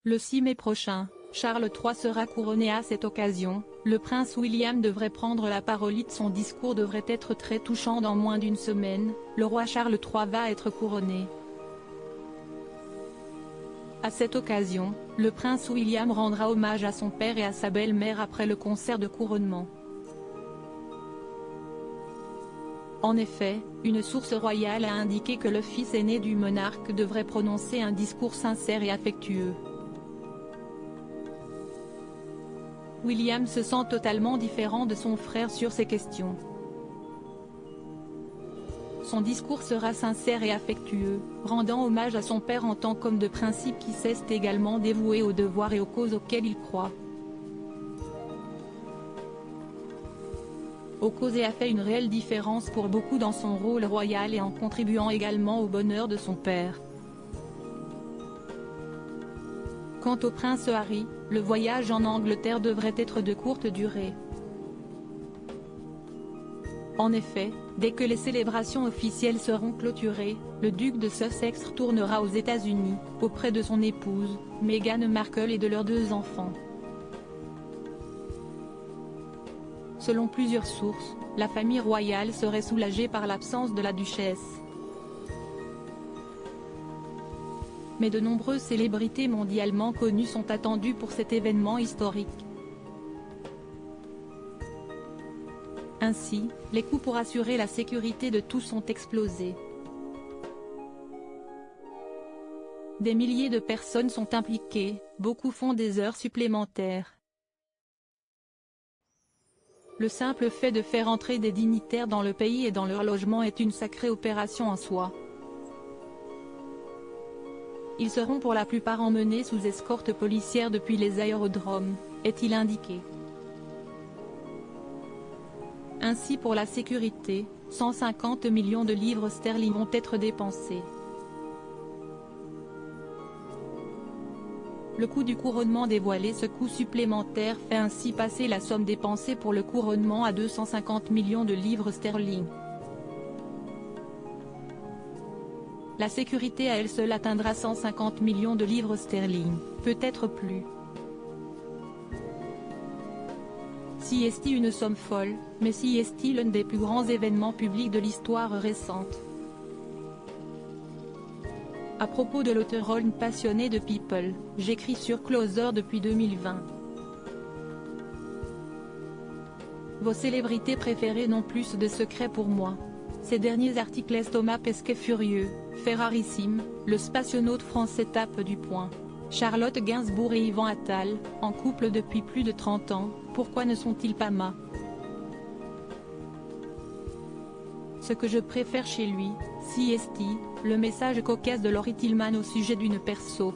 Le 6 mai prochain, Charles III sera couronné. À cette occasion, le prince William devrait prendre la parole. Son discours devrait être très touchant. Dans moins d'une semaine, le roi Charles III va être couronné. À cette occasion, le prince William rendra hommage à son père et à sa belle-mère après le concert de couronnement. En effet, une source royale a indiqué que le fils aîné du monarque devrait prononcer un discours sincère et affectueux. William se sent totalement différent de son frère sur ces questions. Son discours sera sincère et affectueux, rendant hommage à son père en tant qu'homme de principe qui s'est également dévoué aux devoirs et aux causes auxquelles il croit. Aux causes et a fait une réelle différence pour beaucoup dans son rôle royal et en contribuant également au bonheur de son père. Quant au prince Harry, le voyage en Angleterre devrait être de courte durée. En effet, dès que les célébrations officielles seront clôturées, le duc de Sussex retournera aux États-Unis, auprès de son épouse, Meghan Markle et de leurs 2 enfants. Selon plusieurs sources, la famille royale serait soulagée par l'absence de la duchesse. Mais de nombreuses célébrités mondialement connues sont attendues pour cet événement historique. Ainsi, les coûts pour assurer la sécurité de tous ont explosé. Des milliers de personnes sont impliquées, beaucoup font des heures supplémentaires. Le simple fait de faire entrer des dignitaires dans le pays et dans leur logement est une sacrée opération en soi. Ils seront pour la plupart emmenés sous escorte policière depuis les aérodromes, est-il indiqué. Ainsi pour la sécurité, 150 millions de livres sterling vont être dépensés. Le coût du couronnement dévoilé. Ce coût supplémentaire fait ainsi passer la somme dépensée pour le couronnement à 250 millions de livres sterling. La sécurité à elle seule atteindra 150 millions de livres sterling, peut-être plus. Si est une somme folle, mais si est l'un des plus grands événements publics de l'histoire récente. À propos de l'auteur Ron passionné de People, j'écris sur Closer depuis 2020. Vos célébrités préférées n'ont plus de secrets pour moi. Ces derniers articles. Thomas Pesquet furieux, Ferrarissime, le spationaute français tape du poing. Charlotte Gainsbourg et Yvan Attal, en couple depuis plus de 30 ans, pourquoi ne sont-ils pas ma? Ce que je préfère chez lui, si est le message cocasse de Laurie Tillman au sujet d'une perso.